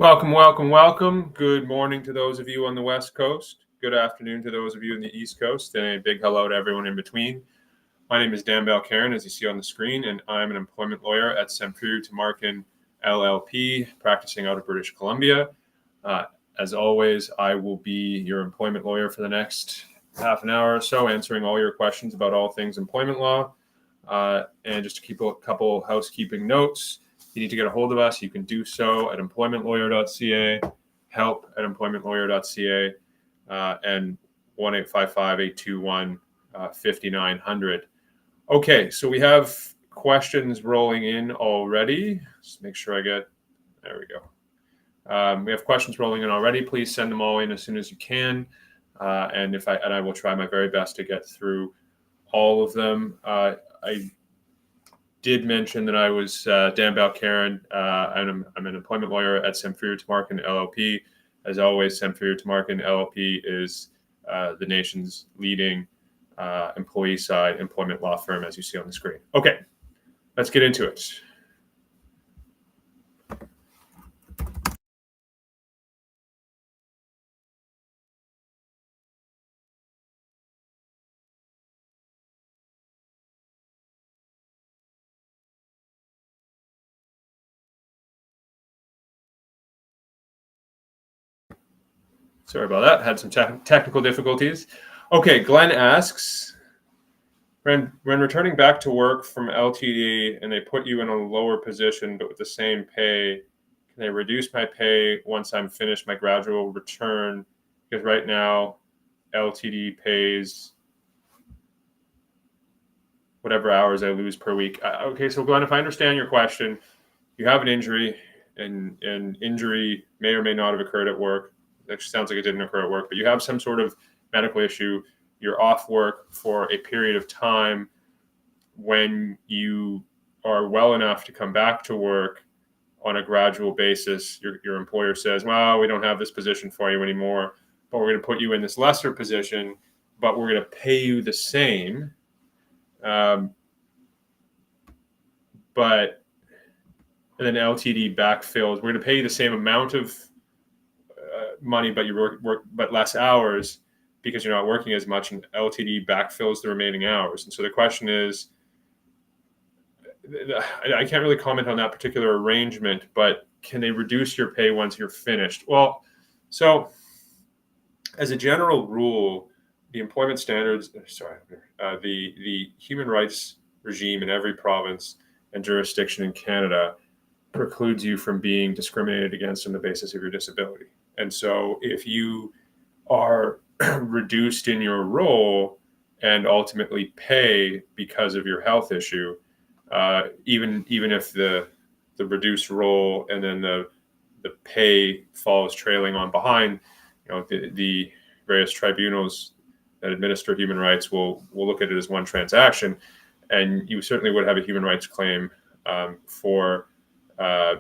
Welcome, welcome, welcome. Good morning to those of you on the West Coast. Good afternoon to those of you in the East Coast, and a big hello to everyone in between. My name is Dan Balkaran, as you see on the screen, and I'm an employment lawyer at Samfiru Tumarkin LLP, practicing out of British Columbia. As always, I will be your employment lawyer for the next half an hour or so, answering all your questions about all things employment law. And just to keep a couple housekeeping notes, if you need to get a hold of us, you can do so at employmentlawyer.ca, help@employmentlawyer.ca, and 1-855-821-5900. Okay, so we have questions rolling in already. Just make sure there we go. We have questions rolling in already. Please send them all in as soon as you can. And I will try my very best to get through all of them. I did mention that I was Dan Balkaran. I'm an employment lawyer at Samfiru Tumarkin LLP. As always, Samfiru Tumarkin LLP is the nation's leading employee side employment law firm, as you see on the screen. Okay, let's get into it. Sorry about that. Had some technical difficulties. Okay, Glenn asks, when returning back to work from LTD and they put you in a lower position but with the same pay, can they reduce my pay once I'm finished my gradual return? Because right now, LTD pays whatever hours I lose per week. Okay, so Glenn, if I understand your question, you have an injury, and injury may or may not have occurred at work. Actually sounds like it didn't occur at work, but you have some sort of medical issue. You're off work for a period of time. When you are well enough to come back to work on a gradual basis, your employer says, well, we don't have this position for you anymore, but we're going to put you in this lesser position, but we're going to pay you the same. And then LTD backfills. We're going to pay you the same amount of money, but you work but less hours because you're not working as much, and LTD backfills the remaining hours. And so the question is, I can't really comment on that particular arrangement, but can they reduce your pay once you're finished? Well, so as a general rule, the employment standards, the human rights regime in every province and jurisdiction in Canada precludes you from being discriminated against on the basis of your disability. And so if you are reduced in your role and ultimately pay because of your health issue, even if the reduced role and then the pay falls trailing on behind, the various tribunals that administer human rights will look at it as one transaction, and you certainly would have a human rights claim for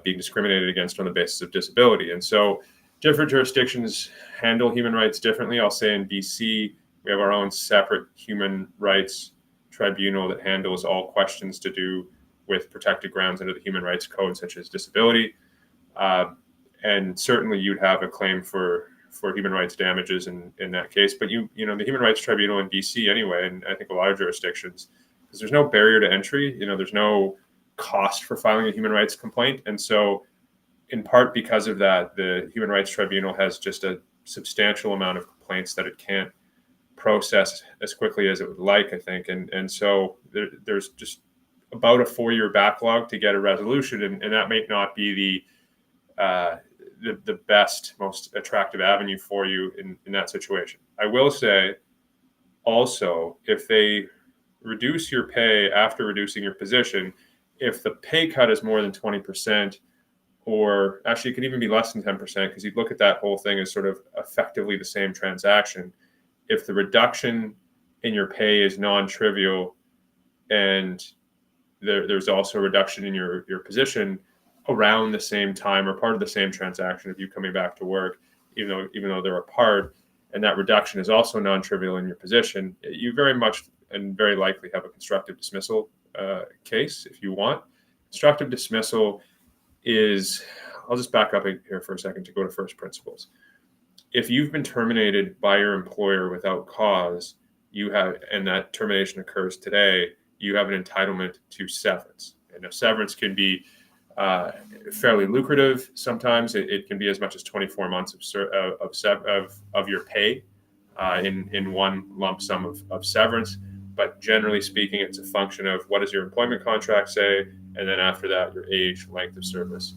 being discriminated against on the basis of disability. And so different jurisdictions handle human rights differently. I'll say in BC, we have our own separate human rights tribunal that handles all questions to do with protected grounds under the Human Rights Code, such as disability. And certainly you'd have a claim for human rights damages in that case. But the Human Rights Tribunal in BC anyway, and I think a lot of jurisdictions, because there's no barrier to entry, there's no cost for filing a human rights complaint. And so in part because of that, the Human Rights Tribunal has just a substantial amount of complaints that it can't process as quickly as it would like, I think. And so there's just about a 4-year backlog to get a resolution, and that may not be the best, most attractive avenue for you in that situation. I will say also, if they reduce your pay after reducing your position, if the pay cut is more than 20%, or actually it could even be less than 10%, because you'd look at that whole thing as sort of effectively the same transaction. If the reduction in your pay is non-trivial and there's also a reduction in your position around the same time or part of the same transaction of you coming back to work, even though they're apart, and that reduction is also non-trivial in your position, you very much and very likely have a constructive dismissal case if you want. Constructive dismissal is I'll just back up here for a second to go to first principles. If you've been terminated by your employer without cause, and that termination occurs today, you have an entitlement to severance. And a severance can be fairly lucrative. Sometimes it can be as much as 24 months of your pay in one lump sum of severance. But generally speaking, it's a function of what does your employment contract say, and then after that, your age, length of service,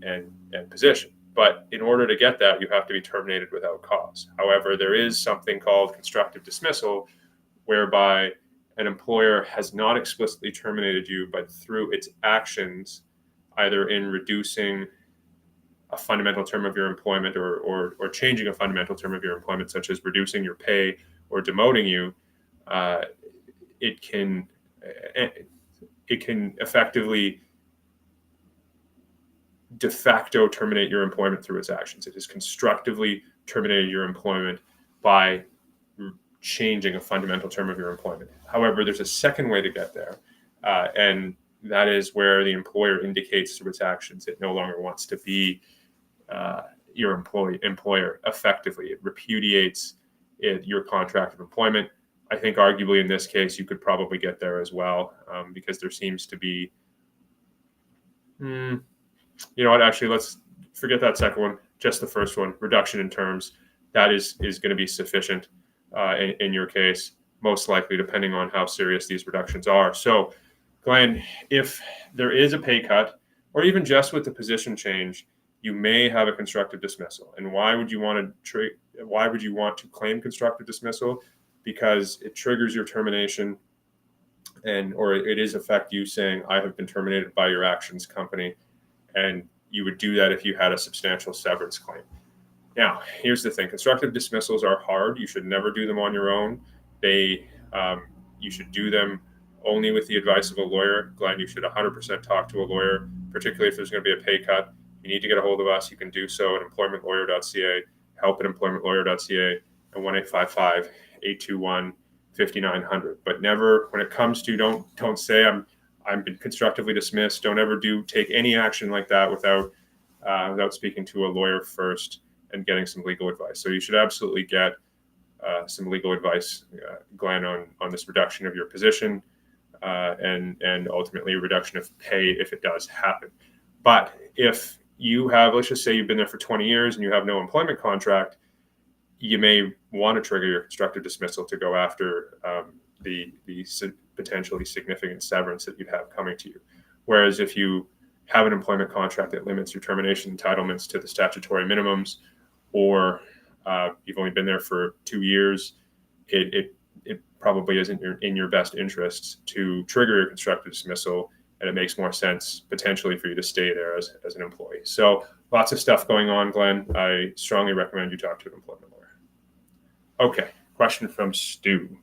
and position. But in order to get that, you have to be terminated without cause. However, there is something called constructive dismissal, whereby an employer has not explicitly terminated you, but through its actions, either in reducing a fundamental term of your employment or changing a fundamental term of your employment, such as reducing your pay or demoting you, it can effectively de facto terminate your employment through its actions. It has constructively terminated your employment by changing a fundamental term of your employment. However, there's a second way to get there, and that is where the employer indicates through its actions it no longer wants to be your employer effectively. It repudiates your contract of employment. I think arguably in this case, you could probably get there as well, because there seems to be, you know what, actually, let's forget that second one, just the first one, reduction in terms. That is going to be sufficient in your case, most likely, depending on how serious these reductions are. So, Glenn, if there is a pay cut, or even just with the position change, you may have a constructive dismissal. And why would you want to claim constructive dismissal? Because it triggers your termination, or it is affect you saying, I have been terminated by your actions, company. And you would do that if you had a substantial severance claim. Now, here's the thing. Constructive dismissals are hard. You should never do them on your own. You should do them only with the advice of a lawyer. Glenn, you should 100% talk to a lawyer, particularly if there's going to be a pay cut. You need to get a hold of us. You can do so at employmentlawyer.ca, help@employmentlawyer.ca, and 1-855-821-5900. But never, when it comes to, don't say I'm been constructively dismissed. Don't ever take any action like that without speaking to a lawyer first and getting some legal advice. So you should absolutely get some legal advice, Glenn, on this reduction of your position and ultimately a reduction of pay if it does happen. But if you have, let's just say you've been there for 20 years and you have no employment contract, you may want to trigger your constructive dismissal to go after the potentially significant severance that you'd have coming to you. Whereas if you have an employment contract that limits your termination entitlements to the statutory minimums, or you've only been there for 2 years, it probably isn't in your best interests to trigger your constructive dismissal, and it makes more sense potentially for you to stay there as an employee. So lots of stuff going on, Glenn. I strongly recommend you talk to an employment lawyer. Okay, question from Stu.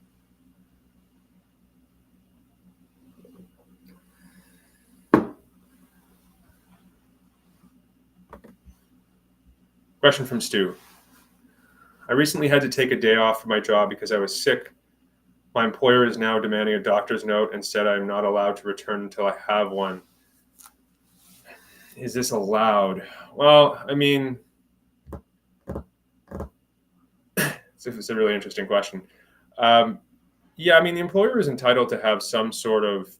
Question from Stu. I recently had to take a day off from my job because I was sick. My employer is now demanding a doctor's note and said I'm not allowed to return until I have one. Is this allowed? Well, I mean, it's a really interesting question. Yeah, I mean, the employer is entitled to have some sort of,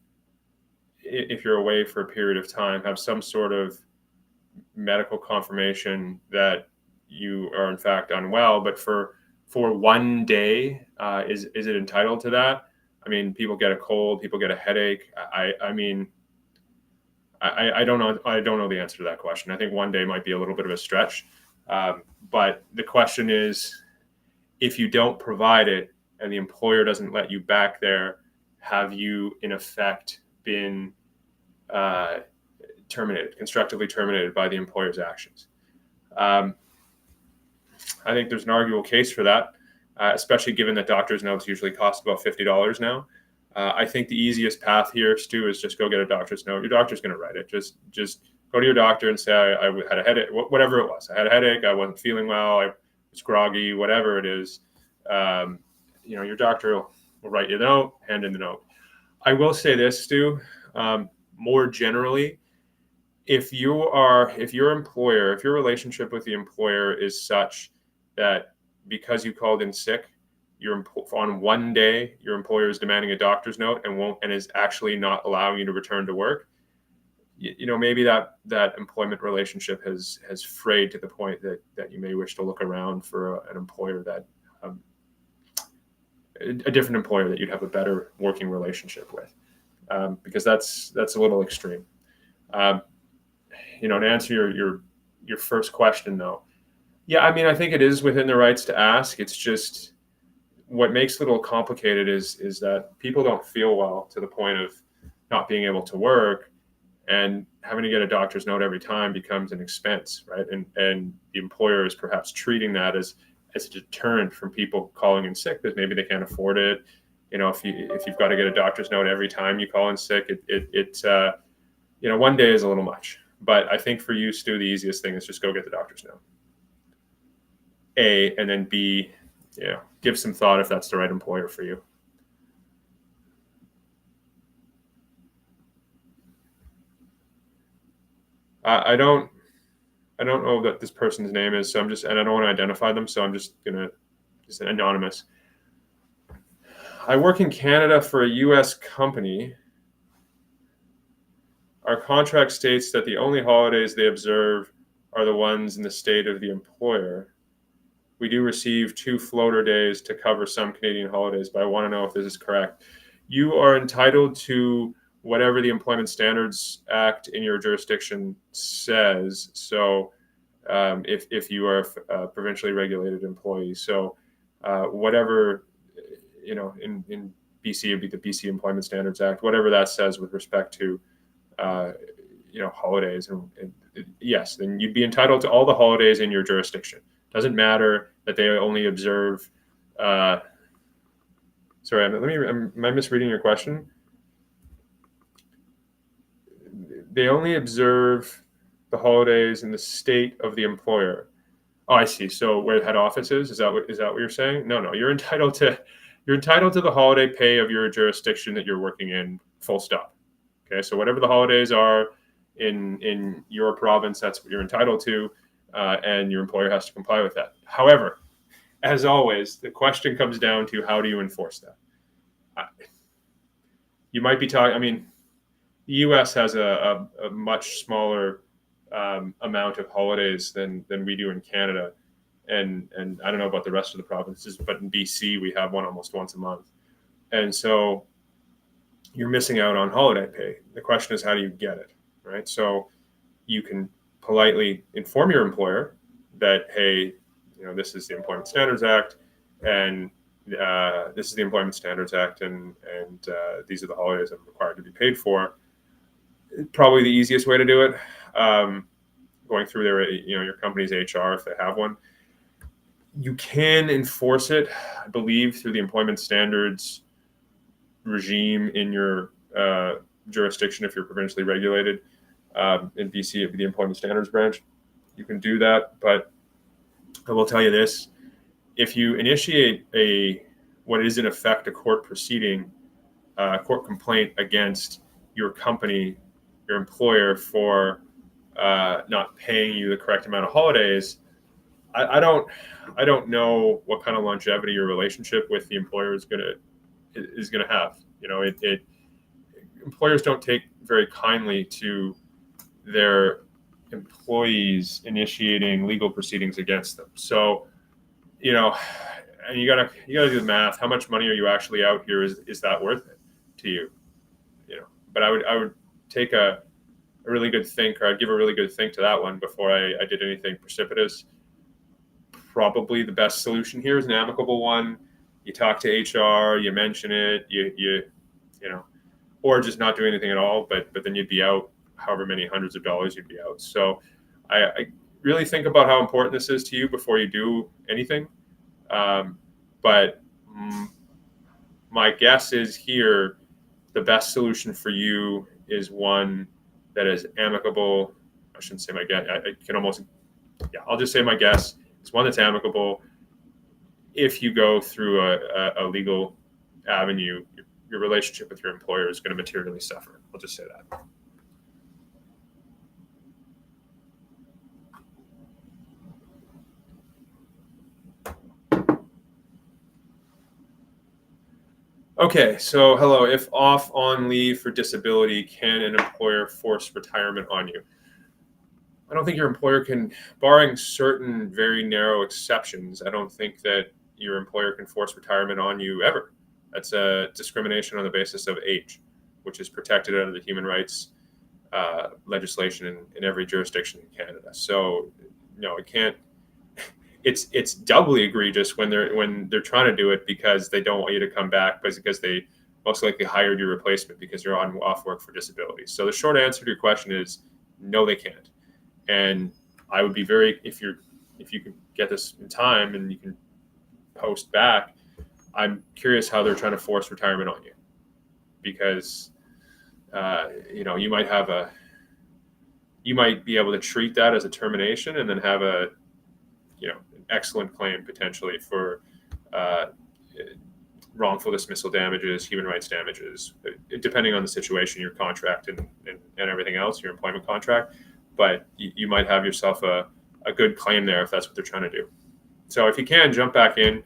if you're away for a period of time, have some sort of medical confirmation that you are in fact unwell. But for 1 day, is it entitled to that? I mean, people get a cold, people get a headache. I mean, I don't know. I don't know the answer to that question. I think 1 day might be a little bit of a stretch. But the question is, if you don't provide it and the employer doesn't let you back there, have you in effect been constructively terminated by the employer's actions? I think there's an arguable case for that, especially given that doctor's notes usually cost about $50 now. I think the easiest path here, Stu, is just go get a doctor's note. Your doctor's going to write it. Just go to your doctor and say, I had a headache, whatever it was. I had a headache. I wasn't feeling well. I was groggy, whatever it is. Your doctor will write you the note, hand in the note. I will say this, Stu, more generally, if your relationship with the employer is such that because you called in sick, on one day your employer is demanding a doctor's note and is actually not allowing you to return to work, maybe that employment relationship has frayed to the point that you may wish to look around for an employer that a different employer that you'd have a better working relationship with, because that's a little extreme. To answer your first question, though, yeah, I mean, I think it is within their rights to ask. It's just what makes it a little complicated is that people don't feel well to the point of not being able to work, and having to get a doctor's note every time becomes an expense, right? And the employer is perhaps treating that as a deterrent from people calling in sick because maybe they can't afford it. If you've got to get a doctor's note every time you call in sick, one day is a little much. But I think for you, Stu, the easiest thing is just go get the doctor's note. A, and then B, give some thought if that's the right employer for you. I don't know what this person's name is, so and I don't want to identify them, so I'm just anonymous. I work in Canada for a U.S. company. Our contract states that the only holidays they observe are the ones in the state of the employer. We do receive 2 floater days to cover some Canadian holidays, but I want to know if this is correct. You are entitled to whatever the Employment Standards Act in your jurisdiction says. So if you are a provincially regulated employee. So whatever, in BC, it'd be the BC Employment Standards Act, whatever that says with respect to, holidays. And yes, then you'd be entitled to all the holidays in your jurisdiction. Doesn't matter that they only observe. Sorry, am I misreading your question? They only observe the holidays in the state of the employer. Oh, I see. So where the head office is that what you're saying? No. You're entitled to the holiday pay of your jurisdiction that you're working in. Full stop. Okay. So whatever the holidays are in your province, that's what you're entitled to, and your employer has to comply with that. However, as always, the question comes down to how do you enforce that? You might be talking. I mean, the U.S. has a much smaller amount of holidays than we do in Canada, and I don't know about the rest of the provinces, but in BC we have one almost once a month, and so you're missing out on holiday pay. The question is, how do you get it, right? So you can politely inform your employer that, hey, this is the Employment Standards Act, and this is the Employment Standards Act, and these are the holidays I'm required to be paid for. Probably the easiest way to do it, going through your company's HR if they have one. You can enforce it, I believe, through the employment standards regime in your jurisdiction if you're provincially regulated. In BC, it'd be the Employment Standards Branch. You can do that, but I will tell you this: if you initiate what is in effect a court proceeding, court complaint against your company, your employer, for not paying you the correct amount of holidays, I don't know what kind of longevity your relationship with the employer is gonna have. Employers don't take very kindly to their employees initiating legal proceedings against them. So, and you gotta do the math. How much money are you actually out here? Is that worth it to you? But I would take a really good think, or I'd give a really good think to that one before I did anything precipitous. Probably the best solution here is an amicable one. You talk to HR, you mention it, or just not do anything at all. But then you'd be out however many hundreds of dollars you'd be out. So I really think about how important this is to you before you do anything. But my guess is here, the best solution for you is one that is amicable. I shouldn't say my guess. I'll just say my guess. It's one that's amicable. If you go through a legal avenue, your relationship with your employer is going to materially suffer. I'll just say that. Okay, so hello. If off on leave for disability, can an employer force retirement on you? I don't think your employer can, barring certain very narrow exceptions, I don't think that your employer can force retirement on you ever. That's a discrimination on the basis of age, which is protected under the human rights legislation in every jurisdiction in Canada. So, no, it can't. It's doubly egregious when they're trying to do it because they don't want you to come back, because they most likely hired your replacement because you're on off work for disability. So the short answer to your question is no, they can't. And I would be if you can get this in time and you can post back, I'm curious how they're trying to force retirement on you, because you might be able to treat that as a termination and then have an excellent claim potentially for wrongful dismissal damages, human rights damages, depending on the situation, your contract and everything else, your employment contract. But you might have yourself a good claim there if that's what they're trying to do. So if you can, jump back in.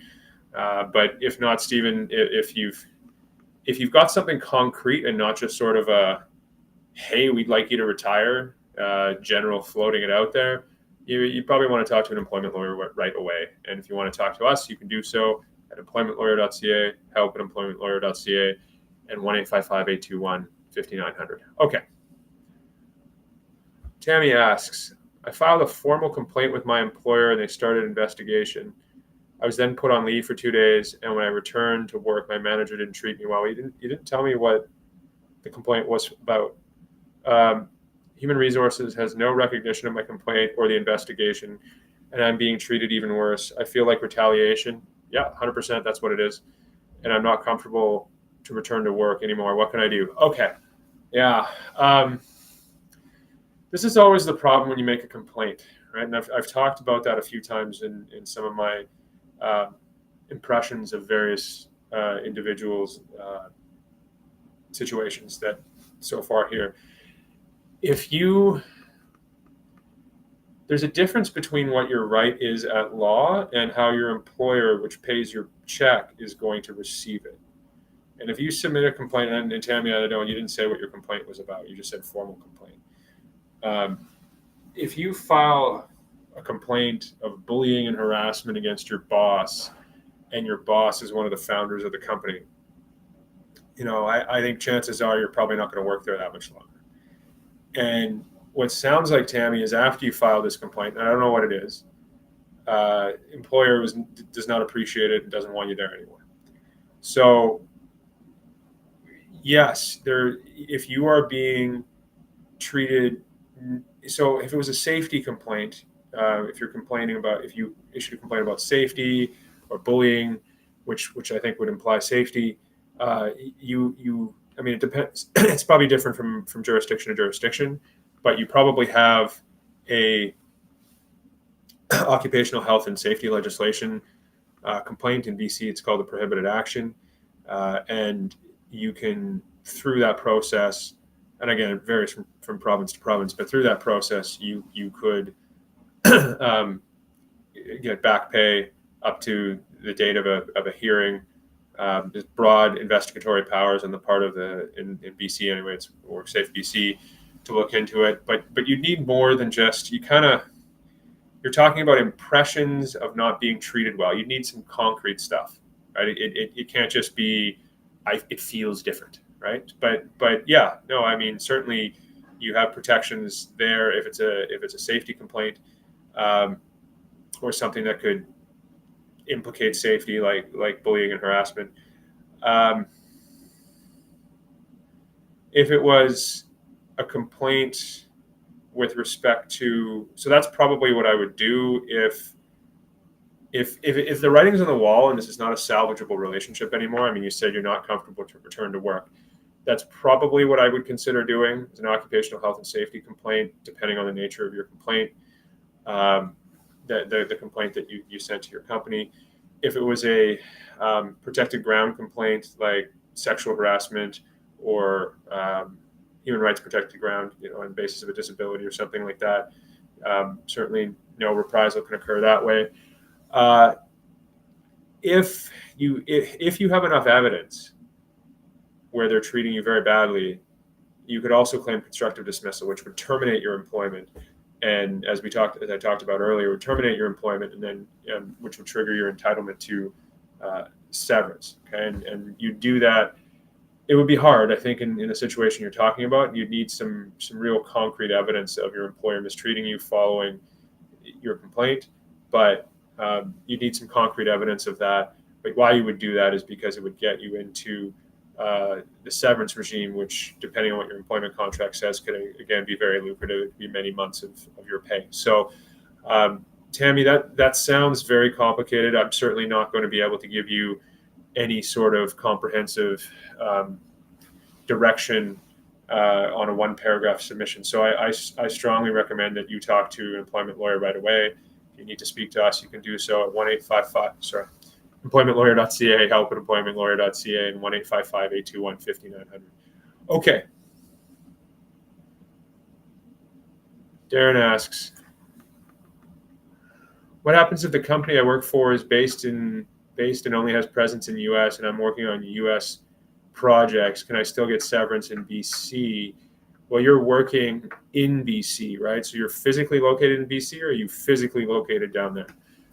But if not, Stephen, if you've got something concrete and not just sort of a, hey, we'd like you to retire, general floating it out there, you probably want to talk to an employment lawyer right away. And if you want to talk to us, you can do so at employmentlawyer.ca, help@employmentlawyer.ca, and 1-855-821-5900. Okay. Tammy asks, I filed a formal complaint with my employer and they started an investigation. I was then put on leave for 2 days, and when I returned to work, my manager didn't treat me well. You didn't tell me what the complaint was about. Human Resources has no recognition of my complaint or the investigation, and I'm being treated even worse. I feel like retaliation. Yeah, 100%, that's what it is. And I'm not comfortable to return to work anymore. What can I do? Okay. Yeah. This is always the problem when you make a complaint, right? And I've talked about that a few times in some of my impressions of various individuals' situations that so far here. There's a difference between what your right is at law and how your employer, which pays your check, is going to receive it. And if you submit a complaint, and Tammy, I don't know, you didn't say what your complaint was about. You just said formal complaint. If you file a complaint of bullying and harassment against your boss, and your boss is one of the founders of the company, I think chances are you're probably not going to work there that much longer. And what sounds like, Tammy, is after you file this complaint, and I don't know what it is, employer does not appreciate it and doesn't want you there anymore. So yes, if you are being treated, so if it was a safety complaint, if you issued a complaint about safety or bullying, which I think would imply safety, it depends. It's probably different from jurisdiction to jurisdiction, but you probably have a occupational health and safety legislation complaint in BC. It's called a prohibited action, and you can, through that process, and again, it varies from province to province, but through that process, you could get back pay up to the date of a hearing. There's broad investigatory powers on the part of in BC anyway. It's WorkSafe BC to look into it, but you need more than just you're talking about impressions of not being treated well. You need some concrete stuff, right? It can't just be it feels different, right? But yeah, no, certainly you have protections there if it's a safety complaint, or something that could implicate safety, like bullying and harassment. If it was a complaint with respect to, so that's probably what I would do if the writing's on the wall and this is not a salvageable relationship anymore. You said you're not comfortable to return to work. That's probably what I would consider doing, is an occupational health and safety complaint, depending on the nature of your complaint, the complaint that you sent to your company. If it was a protected ground complaint, like sexual harassment or human rights protected ground, on the basis of a disability or something like that, certainly no reprisal can occur that way. If you have enough evidence where they're treating you very badly, you could also claim constructive dismissal, which would terminate your employment. And as I talked about earlier, would terminate your employment, and then which would trigger your entitlement to severance. Okay, and you do that. It would be hard, I think, in the situation you're talking about. You'd need some real concrete evidence of your employer mistreating you following your complaint, but you need some concrete evidence of that. But why you would do that is because it would get you into the severance regime, which, depending on what your employment contract says, could again be very lucrative. It could be many months of your pay. So, Tammy, that sounds very complicated. I'm certainly not going to be able to give you any sort of comprehensive direction on a one-paragraph submission. So I strongly recommend that you talk to an employment lawyer right away. If you need to speak to us, you can do so at employmentlawyer.ca, help@employmentlawyer.ca, and 1-855-821-5900. Okay. Darren asks, what happens if the company I work for is based and only has presence in the U.S. and I'm working on U.S. projects? Can I still get severance in BC? Well, you're working in BC, right? So you're physically located in BC, or are you physically located down there?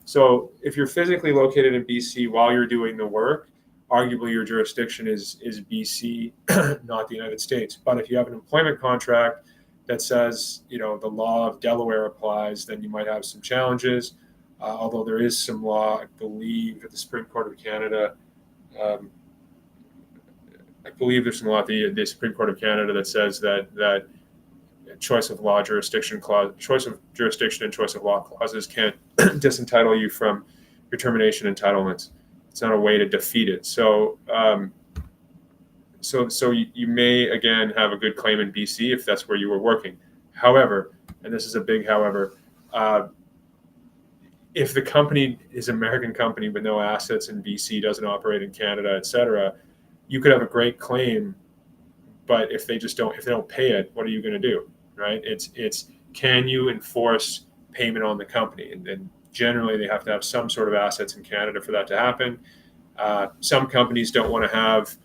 So if you're physically located in BC while you're doing the work, arguably your jurisdiction is BC, not the United States. But if you have an employment contract that says, the law of Delaware applies, then you might have some challenges. Although there is some law, I believe, at the Supreme Court of Canada. I believe there's some law at the Supreme Court of Canada that says that choice of jurisdiction and choice of law clauses can't disentitle you from your termination entitlements. It's not a way to defeat it. So, you may again have a good claim in BC if that's where you were working. However, and this is a big however, if the company is an American company with no assets in BC, doesn't operate in Canada, et cetera, you could have a great claim, but if they don't pay it, what are you going to do, right? It's can you enforce payment on the company? And generally they have to have some sort of assets in Canada for that to happen. Some companies don't want to have,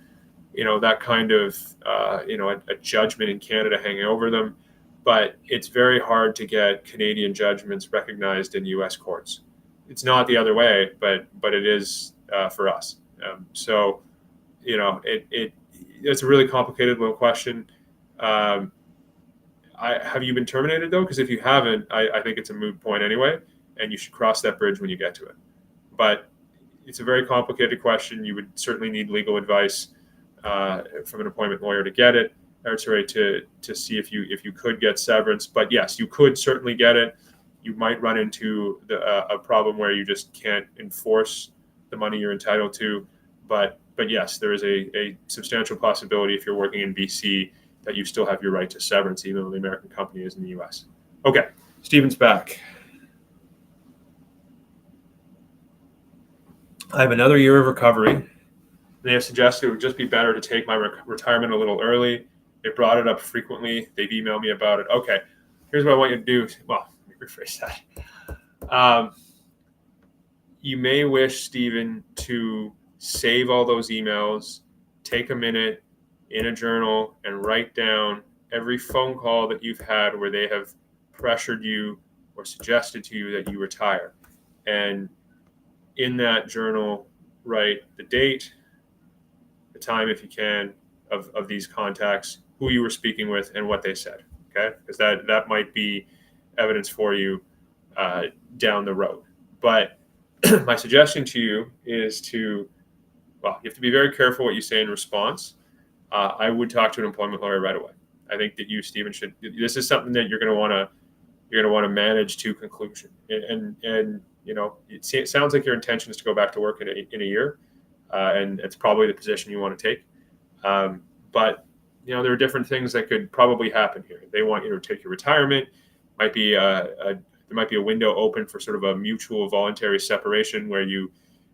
that kind of, a judgment in Canada hanging over them. But it's very hard to get Canadian judgments recognized in U.S. courts. It's not the other way, but it is for us. It's a really complicated little question. Have you been terminated though? Because if you haven't, I think it's a moot point anyway, and you should cross that bridge when you get to it. But it's a very complicated question. You would certainly need legal advice from an employment lawyer to get it. To see if you could get severance. But yes, you could certainly get it. You might run into a problem where you just can't enforce the money you're entitled to. But yes, there is a substantial possibility if you're working in BC that you still have your right to severance, even though the American company is in the US. Okay, Stephen's back. I have another year of recovery. They have suggested it would just be better to take my retirement a little early. They brought it up frequently. They've emailed me about it. Okay, here's what I want you to do. Well, let me rephrase that. You may wish, Stephen, to save all those emails, take a minute in a journal and write down every phone call that you've had where they have pressured you or suggested to you that you retire. And in that journal, write the date, the time, if you can, of these contacts, who you were speaking with, and what they said. Okay, because that might be evidence for you down the road. But my suggestion to you is you have to be very careful what you say in response. I would talk to an employment lawyer right away. I think that you, Stephen, should. This is something that you're going to want to manage to conclusion. And it sounds like your intention is to go back to work in a year, and it's probably the position you want to take. But there are different things that could probably happen here. They want you to take your retirement. There might be a window open for sort of a mutual voluntary separation where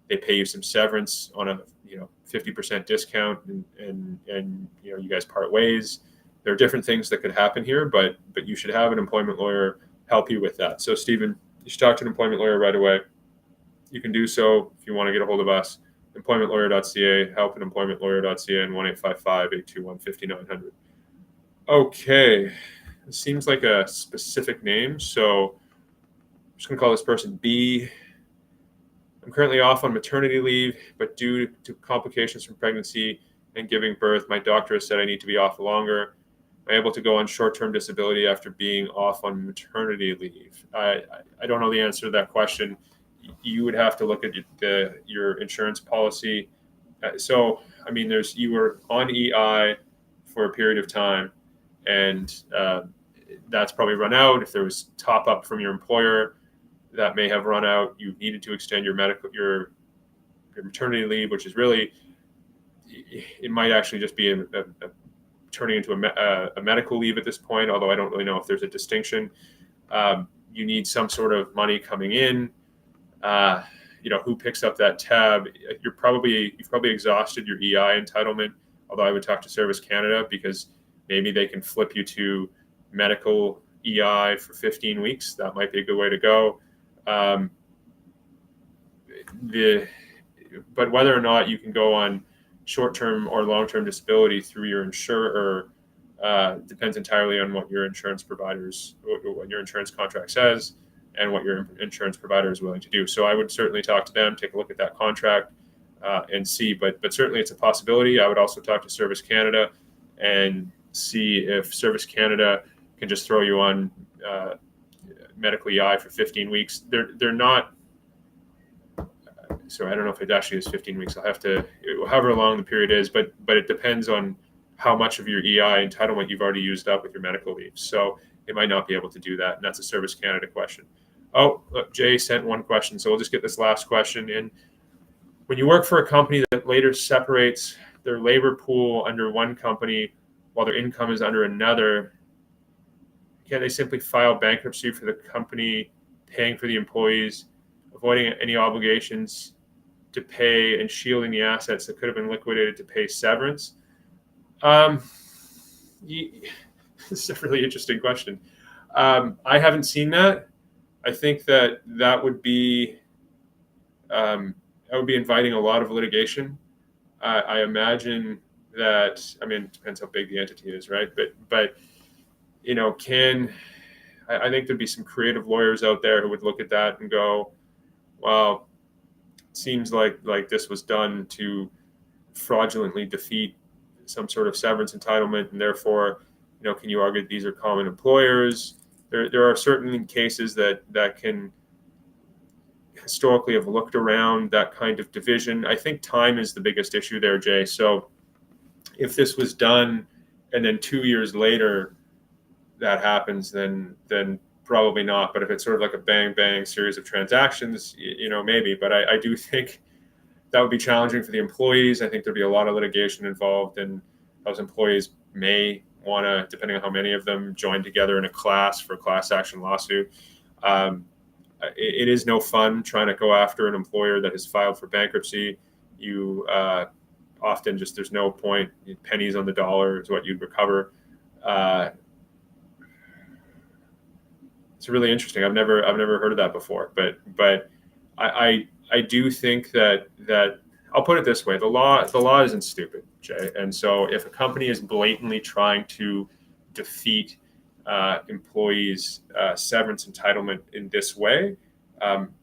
they pay you some severance on a 50% discount, and you guys part ways. There are different things that could happen here, but you should have an employment lawyer help you with that. So, Stephen, you should talk to an employment lawyer right away. You can do so if you want to get a hold of us. employmentlawyer.ca, help@employmentlawyer.ca, and 1-855-821-5900. Okay, it seems like a specific name, so I'm just going to call this person B. I'm currently off on maternity leave, but due to complications from pregnancy and giving birth, my doctor has said I need to be off longer. I'm able to go on short-term disability after being off on maternity leave. I don't know the answer to that question. You would have to look at your insurance policy. So, I mean, you were on EI for a period of time, and that's probably run out. If there was top up from your employer, that may have run out. You needed to extend your maternity leave, which is really, it might actually just be turning into a medical leave at this point, although I don't really know if there's a distinction. You need some sort of money coming in. Who picks up that tab? You've probably exhausted your EI entitlement, although I would talk to Service Canada, because maybe they can flip you to medical EI for 15 weeks. That might be a good way to go. But whether or not you can go on short-term or long-term disability through your insurer depends entirely on what your insurance contract says, and what your insurance provider is willing to do. So I would certainly talk to them, take a look at that contract, and see. But certainly it's a possibility. I would also talk to Service Canada and see if Service Canada can just throw you on medical EI for 15 weeks. They're not. So I don't know if it actually is 15 weeks. I'll have to, however long the period is, but it depends on how much of your EI entitlement you've already used up with your medical leave. So it might not be able to do that, and that's a Service Canada question. Oh, look, Jay sent one question, so we'll just get this last question in. When you work for a company that later separates their labor pool under one company while their income is under another, can they simply file bankruptcy for the company paying for the employees, avoiding any obligations to pay, and shielding the assets that could have been liquidated to pay severance? This is a really interesting question. I haven't seen that. I think that would be inviting a lot of litigation. I imagine that. I mean, it depends how big the entity is, right? But I think there'd be some creative lawyers out there who would look at that and go, well, it seems like this was done to fraudulently defeat some sort of severance entitlement, and therefore, can you argue that these are common employers? There are certain cases that can historically have looked around that kind of division. I think time is the biggest issue there, Jay. So if this was done and then 2 years later that happens, then probably not. But if it's sort of like a bang series of transactions, maybe. But I do think that would be challenging for the employees. I think there'd be a lot of litigation involved, and those employees may want to, depending on how many of them, join together in a class for a class action lawsuit. It is no fun trying to go after an employer that has filed for bankruptcy. You often just, there's no point. Pennies on the dollar is what you'd recover. It's really interesting. I've never heard of that before, but I do think that I'll put it this way: the law isn't stupid, Jay. And so if a company is blatantly trying to defeat employees' severance entitlement in this way,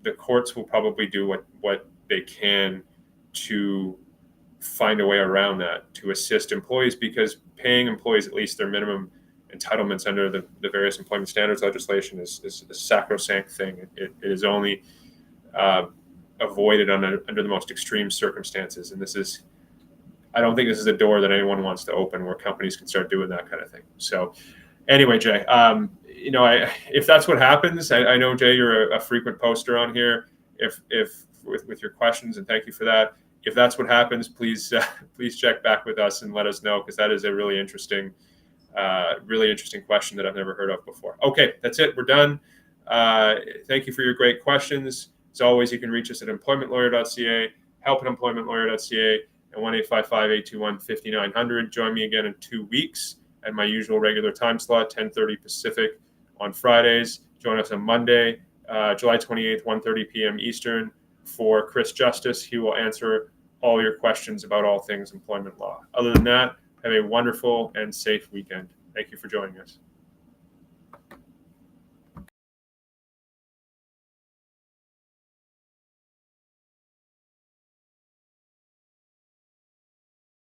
the courts will probably do what they can to find a way around that, to assist employees, because paying employees at least their minimum entitlements under the various employment standards legislation is a sacrosanct thing. It is only avoided under the most extreme circumstances. And I don't think this is a door that anyone wants to open, where companies can start doing that kind of thing. So anyway, Jay, if that's what happens, I know, Jay, you're a frequent poster on here. If with your questions, and thank you for that. If that's what happens, please check back with us and let us know, because that is a really interesting question that I've never heard of before. Okay, that's it. We're done. Thank you for your great questions. As always, you can reach us at employmentlawyer.ca, help@employmentlawyer.ca, and 1-855-821-5900. Join me again in 2 weeks at my usual regular time slot, 10:30 Pacific on Fridays. Join us on Monday, July 28th, 1:30 p.m. Eastern, for Chris Justice. He will answer all your questions about all things employment law. Other than that, have a wonderful and safe weekend. Thank you for joining us.